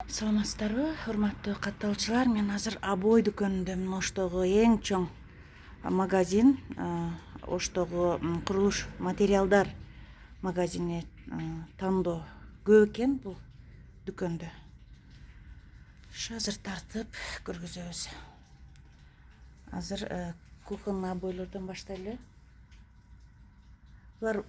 Саламатсыздарбы, урматтуу катталуучулар. Мен азыр Абой дүкөнүндөмүн. Оштогу эң чоң магазин, Оштогу курулуш материалдар магазини тандоо көп экен бул дүкөндө. Азыр тартып көргүзөбүз. Азыр кухонный обойлордон баштайлы. Булар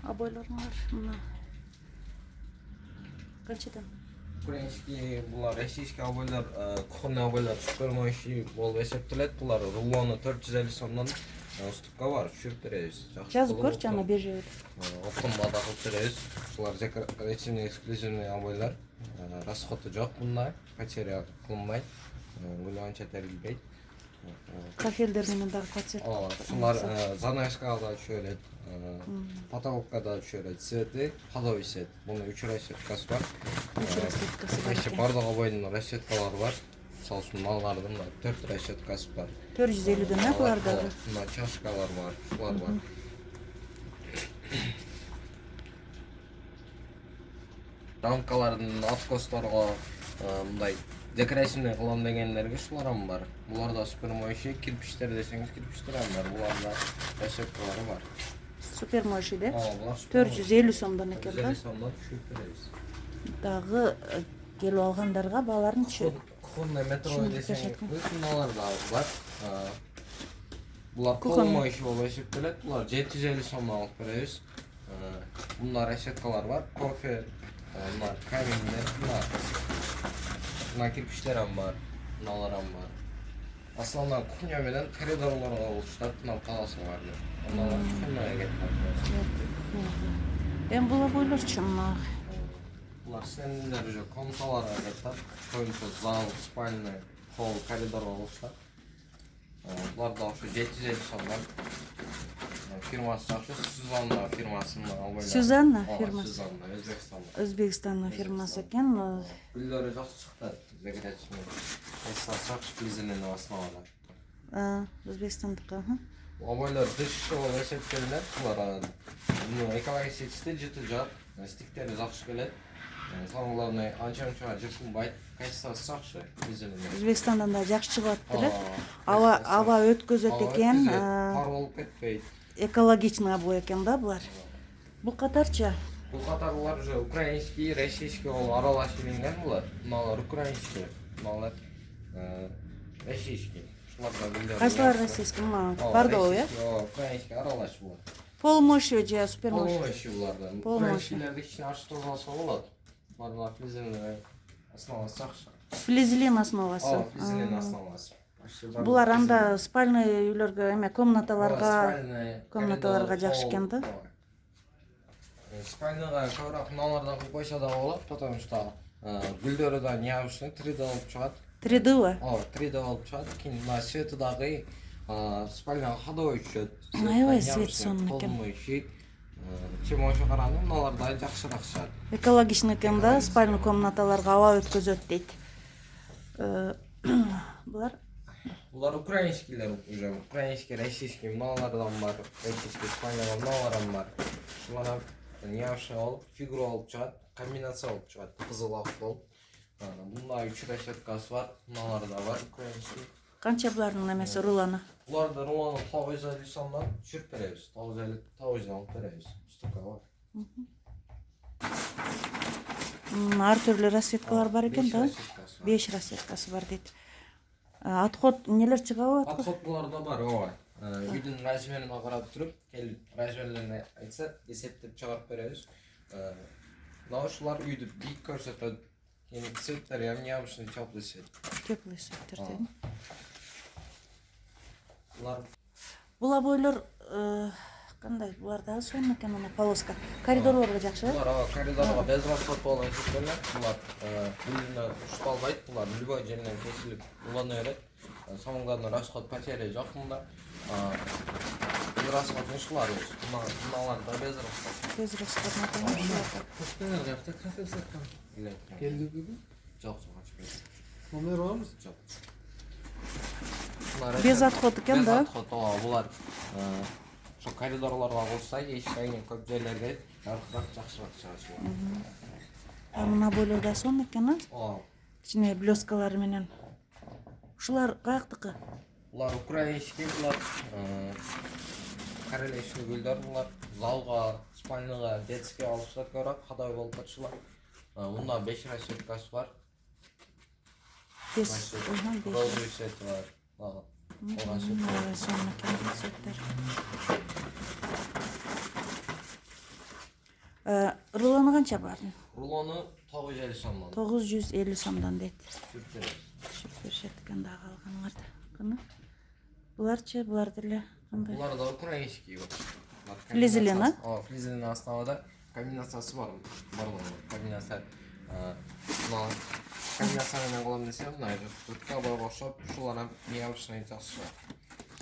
обойлорлор мына канчадан? Украинский булар российский обойлар, кухонный обойлар супермощный болуп эсептелет. Булар рулону 450 сомдон уступка бар, түшүрүп беребиз. Жазып көрчү, ана бер жерде. Оптомада кылып беребиз. Булар декоративный эксклюзивный обойлар. Расходу жок мында, потеря кылынбайт, гүлөөнчө терилбейт. Кафелдер менен дагы подсветка. Шулар занавескага түшөрөт, потолокко да түшөрөт. Цвети ходовый свет. Мунун 3 расчеткасы бар. 3 расчеткасы бар экен. Бардык обойдун расчеткалары бар. Мисалы үчүн малдардын 4 расчеткасы бар. 450ден буларда. Мына чашкалар бар, шулар бар. Рамкалардын откосторго мындай декоративный кылам дегендерге шуларам бар. Буларда супермощный кирпичтер десеңиз, кирпичтер бар. Буларда расчеткалары бар. Супермощный да? Булар 450 сомдон экен да. 450 сомдон түшүрүп беребиз. Дагы келип алгандарга бааларын түшүрөт. Кухонный метро десеңиз, мыналар да бар. Булар полмощный болуп эсептелет. Булар 750 сомдон алып беребиз. Мында расчеткалар бар. Кофе, мына каминде, мына кирпичтерам бар, мыналарам бар. Основном кухня менен коридорлорго болуштат, мына полоса бар. Мыналар кухняга кетет. Эми бул обойлорчу мына. Булар сендер уже комнаталарга кетет. Коюнчу зал, спальный, холл, коридорго болуштат. Булар да ошо 750 сомдон. Фирмасы жакшы, Сюзанна фирмасынын обойлор. Сюзанна фирмасы. Сюзанна, Өзбекстанда. Өзбекстандын фирмасы экен. Гүлдөрү жакшы чыкты, декоративный. Жакшы флизенин основада. Өзбекстандыкы. Обойлор дышчы болуп эсептелет. Булар экологический жыты жак, стиктери жакшы келет. Самое главное, анча-мунча жыртылбайт. Качествосы жакшы, флизенин. Өзбекстандан да жакшы чыгып атты эле. Аба өткөзөт экен. Пар болуп кетпейт. Экологичный обой экен да булар. Бул катарча? Бул катарлар уже украинский, российский аралаш келинген булар. Мыналар украинский, мыналар российский. Шуларда билдер. Кайсылар российский? Бордовый, э? Украинский аралаш булар. Полмощный же супермощный. Полмощный буларда. Украинскийлерди кичине ачык тозалса болот. Булар флизелин основасы жакшы. Флизелин основасы. Флизелин основасы. Булар анда спальный үйлөргө, комнаталарга жакшы экен да. Спальныйга көбүрөөк мыналардан кылып койсо да болот, потому что гүлдөрү да необычный 3D болуп чыгат. 3D? 3D болуп чыгат. Кийин мына свети дагы спальняга ходовой түшөт. Аябай свет сонун экен. Чем ошо караганда мыналар да жакшыраак чыгат. Экологичный экен да, спальный комнаталарга аба өткөзөт дейт. Булар украинскийлер уже, украинский, российский мыналардан бар, российский спальняга мыналардан бар. Шулар необычный болуп, фигура болуп чыгат, комбинация болуп чыгат, кызыл ак болуп. Мында 3 расчеткасы бар, мыналарда бар украинский. Канча булардын эмеси рулону? Буларды рулону 950 сомдон түшүрүп беребиз. 950 алып беребиз. Уступка бар. Ар түрлүү расчеткалар бар экен да? 5 расчеткасы бар дейт. Отход нелер чыгабы? Отход буларда бар, ооба. Үйдүн размерине карап туруп, келип размерлерин айтса, эсептеп чыгарып беребиз. Мына ушулар үйдү бийик көрсөтөт. Кийин цветтери ham необычный теплый свет. Теплый светтер дейм. Булар обойлор кандай? Булар дагы сонун экен, ана полоска. Коридорлорго жакшы. Булар коридорго без расход болгон эсептелет. Булар үйдүнө ушталбайт. Булар любой жеринен кесилип улана берет. Самое главное, расход потеря жок мында. Без расход ушулар. Мыналарда без расход. Без расход. Кафе жакта кафе саткан. Келдиби? Жок, ачпайт. Номер барбы? Жок. Без отход экен да? Без отход, булар ошо коридорлорго кылса, эшик айнек көп жерлерде жарқырақ жақсырақ шығады. Мына бойлар да сонун экен, а? О, Кичине блескалары менен. Ушулар каяктыкы? бұлар украинский, бұлар королевский гүлдер, бұлар залға, спальныға, детский алыштар көріп, қадай болып тұршылар. Мұнда 5 расчеткасы бар. 5. Розовый цвет бар. Оған цвет бар. Сонун экен цветтер. Рулону канча бар? Рулону 950 сомдон. 950 сомдон дейт. Түрктерес. Түшүрүп беришет экен да калганыңарды. Кына. Буларчы, булар деле кандай? Бұлар да украинский бар. Флизелен, а? Флизелен основада комбинациясы бар. Комбинация. Комбинациямен кылам десем, мына жидкий обойго окшоп, ушуларга необычный жақсы.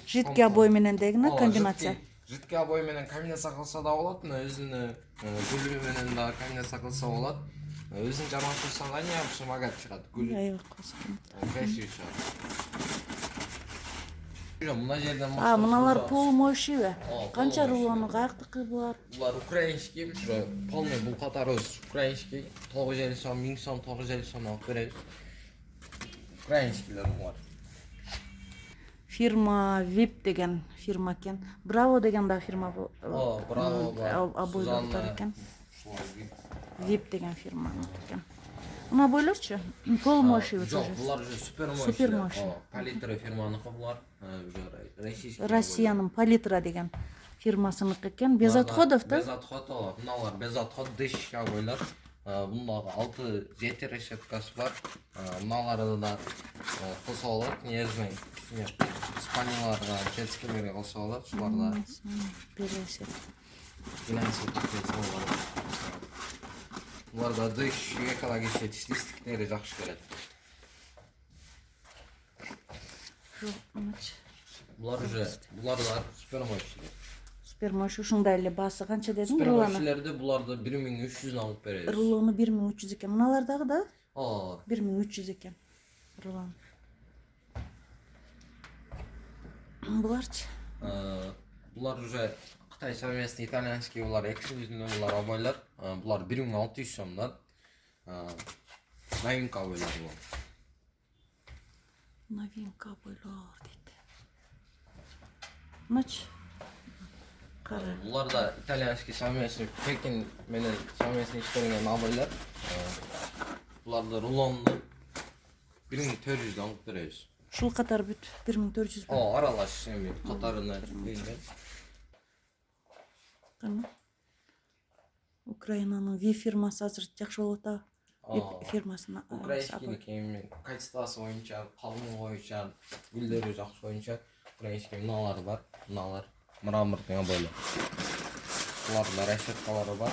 Жидкий обой менен дегине комбинация. Жидкий обой менен комбинация кылса да болот, өзүнүн гүлү менен да комбинация кылса болот. Өзүн жармаштырсаң да необычный магат чыгат. Гүл. Айыл кылсын. Красивый чыгат. Мына жерден мыналар полумойшиве. Канча рулону каяктыкы булар? Булар украинский, ушу полный бул катарыбыз украинский. 950 сом, 1000 сом, 950 сом алып беребиз. Украинскийлер булар. Фирма VIP деген фирма экен. Браво деген да фирма бул. Браво бар. Обойлор бар экен. Ушулар VIP деген фирма экен. Мына бойлорчу? Полумойшиве тоже. Жок, булар уже супермойшиве. Супермойшиве. Палитра фирманыкы булар. Уже российский. Россиянын Палитра деген фирмасыныкы экен. Без отходов да? Без отходов. Мыналар без отход дыш обойлар. Бундагы 6-7 решеткасы бар. Мыналарды да кылса болот. Негизинен спальняларга, детскийлерге кылса болот. Ушуларда Бересет. Буларда дыш, экология стилистиктери жакшы келет. Булар уже, буларда супермойшилер. Супермойш ушундай эле баасы канча дедиң рулону? Супермойшилерди буларды 1300 алып беребиз. Рулону 1300 экен. Мыналардагы да? 1300 экен. Рулон. Буларчы? Булар уже Кытай совместный итальянский, булар эксклюзивный, булар обойлар. Булар 1600 сомдон. Новинка обойлар булар. Новинка обойлар дейт. Мыч? Кара. Булар да итальянский совместный, Пекин менен совместный иштелген обойлар. Буларды рулонду 1400 алып беребиз. Ушул катар бүт 1400 бу. Аралаш эми катарына келген. Кана. Украинанын Ви фирмасы азыр жакшы болот да. Фирмасына. Украинский кийим качествосы боюнча, калыңы боюнча, гүлдөрү жакшы боюнча украинский мыналар бар. Мыналар мраморный обойлар. Буларда расчеткалары бар.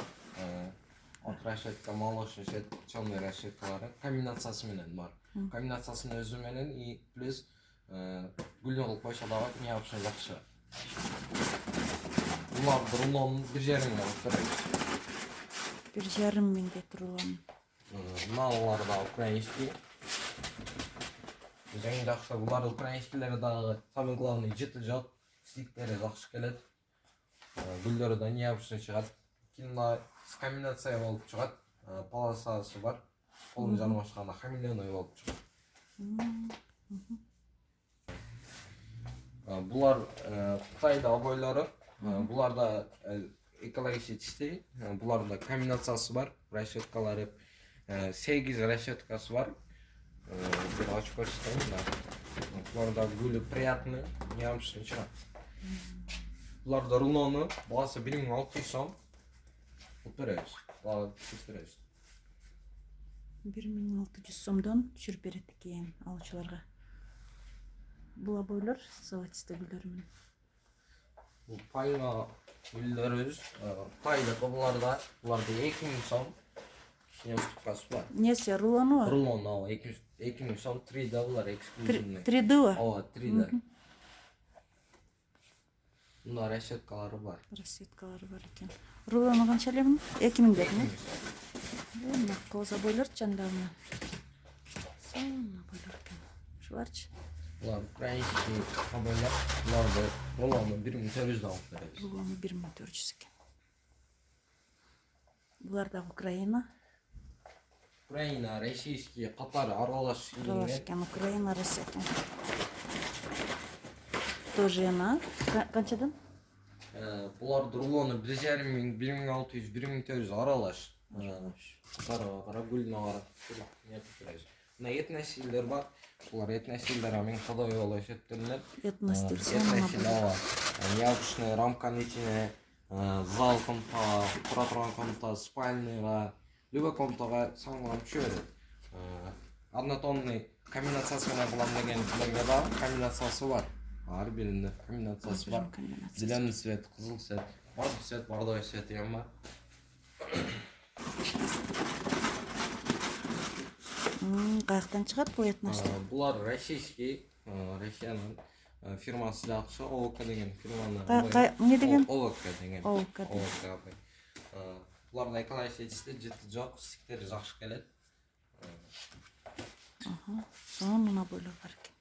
От расчетка, молочный цвет, чёрный расчеткалары комбинациясы менен бар. Комбинациясынын өзү менен и плюс гүлдөн кылып койсо дагы необычный жакшы. Буларды рулонун 1,5 миң алып беребиз. 1,5 миңге рулон. Мыналар да украинский. Эң жакшы булар украинскийлер дагы самый главный жыты жок, стиктери жакшы келет. Гүлдөрү да необычный чыгат. Кино с комбинация болуп чыгат. Полосасы бар. Колун жармашканда хамелеоной болуп чыгат. Булар Кытайда обойлору. Буларда экологический, буларда комбинациясы бар. Расчеткалары 8 расчеткасы бар. Бир ачып көрсөтөйүн. Буларда гүлү приятный, необычный чыгат. Буларда рулону баасы 1600 сом. Беребиз. Баасы беребиз. 1600 сомдон түшүрүп берет экен алуучуларга. Бул обойлор салатисте гүлдөр менен. Бул пайга гүлдөрүбүз. Пайда буларда 2000 сом. Уступкасы бар. Несе рулону бар? Рулон 2000 сом, 3D булар эксклюзивный. 3D ба? 3D. Мына расчеткалары бар. Расчеткалары бар экен. Рулону канча эле муну? 2000 дедиң. Мына коза бойлор чандагына. Сана бойлор экен. Шуларчы? Булар украинский обойлар. Буларды рулону 1400 алып беребиз. Рулону 1400 экен. Булар да Украина. Украина, российский, Катар аралаш Аралаш келген. экен, Украина, Россия экен. Тоже ена. Канчадан? Булар рулоны 1,5 миң, 1,600, 1,400 аралаш. Катарға қарап, гүліне қарап. Мына ет нәсілдер бар. Бұлар ет нәсілдер, мен қадай олай есептелінер. Ет нәсіл, Ет соңына нәсілі бұл. ала. Необычный рамканың içine, зал комната, тұра тұрған комната, спальныйға, любой комнатаға саңланып жүреді. Однотонный комбинациясымен бұлам дегендерге да комбинациясы бар. Ар бірінде комбинациясы бар. Зеленый цвет, қызыл цвет, бардық цвет, бардық цвет деген бар. Қаяқтан шығады бұл ет нәсіл? Бұлар российский, Россияның фирмасы жақшы, ОВК деген фирманы. Не деген? ОВК деген. ОВК. Бұларда экологичесті жеті жоқ, стиктері жақшы келеді. Соң мына бойлар бар екен.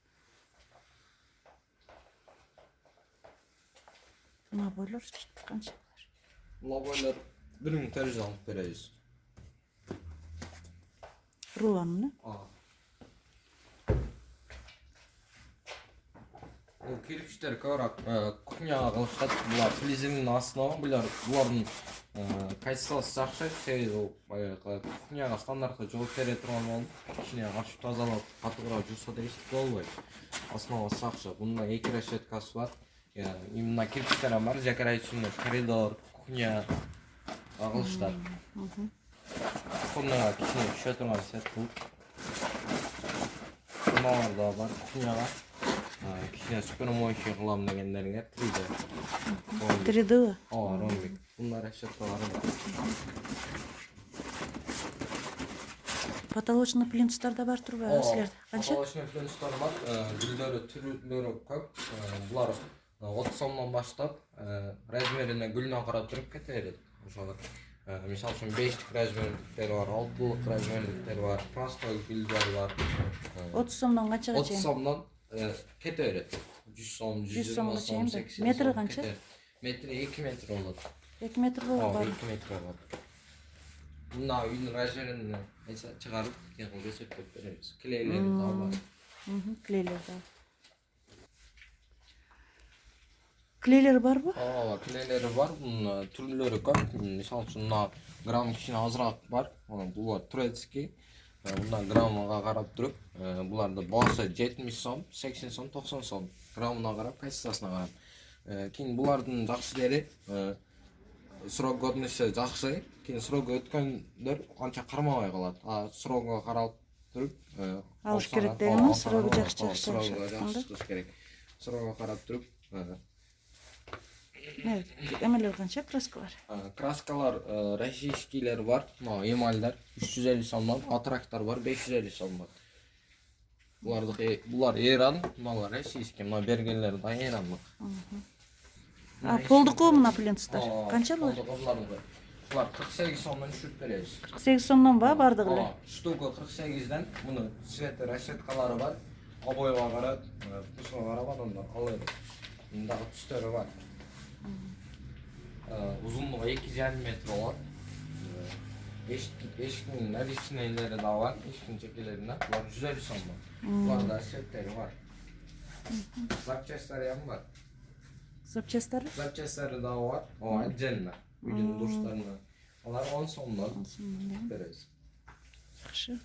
Мына бойлар қанша болар? Мына бойлар 1,400 алып береміз. Руаны? Ол кирпичтер көбірек кухняға қылышады. Бұлар флизелінің астына, бұлардың качествосы жақсы. Себебі ол кухняға стандартты жауап бере тұрған ол ішіне ашып тазалап, қатығырақ жуса да ештеңе болмайды. Основасы жақсы. Бұнда 2 решеткасы бар. Именно кирпичтер бар, жекарай үстінде коридор, кухня қылышады. Кухняға кішіне түше тұрған сет бұл. Бұналар да бар кухняға. Кішіне супермойші қылам дегендерге 3D. 3D? Ромбик. Бұндар решеткалары бар. Потолочный плинтустар да бар тұрба, өсілерді. Қанша? Потолочный плинтустар бар. Гүлдері, түрлері көп. Бұлар 30 сомнан баштап, размеріне гүліне қарап тұрып кетеді. Misal үшін 5-лік размерліктер бар, 6-лық размерліктер бар, простой гүлдер бар. 30 сомнан қаншаға 30 сомнан кете өреді. 100 сом, 100 120 сомға сом, чейін 80 сом. метрі қанша? Метрі 2 метр болады. 2 метр болады бар. 2 метр болады. Мына үйдің размерін шығарып, кеңгілге сөптеп береміз. Клейлері да бар. Клейлер да. Клейлер бар ба? Клейлері бар, бұның түрлері көп. Мисал үшін грамм кішіне азырақ бар. Бұлар турецкий. Бұнда граммаға қарап тұрып, бұларды басы 70 сом, 80 сом, 90 сом. Граммына қарап, качествосына қарап. Кейін бұлардың жақсы дері, срок годности жақсы. Кейін срок өткендер қанша қармабай қалады. Срокға қаралып тұрып, алыш керек дегенім, срок жақсы керек. Срокға қарап тұрып, Эмелер қанша краскалар? Краскалар российскийлер бар, эмальдар 350 сомнан, атрактар бар 550 сомнан. Бұлар Иран, бұлар российский, мына бергендер да Иранлық. Полдық қой мына плинтустар? Қанша бұлар? Бұлар 48 сомнан үшіріп береміз. 48 сомнан ба бардығылы? Штука 48-ден, бұны цветі расчеткалары бар, обойға қарап, тұсқа қарап адамдар алады. Мұндағы түстері бар. Uzunluğu 2,5 metre olan eşkinin narişineyleri de var, eşkin çekilerinden var, 150 som var. Bunlar da setleri var. Zapçesleri yan var. Zapçesleri? Zapçesleri daha var, o cennet. Bugün duruşlarına. Onlar 10 somdan veririz. Yaxşı.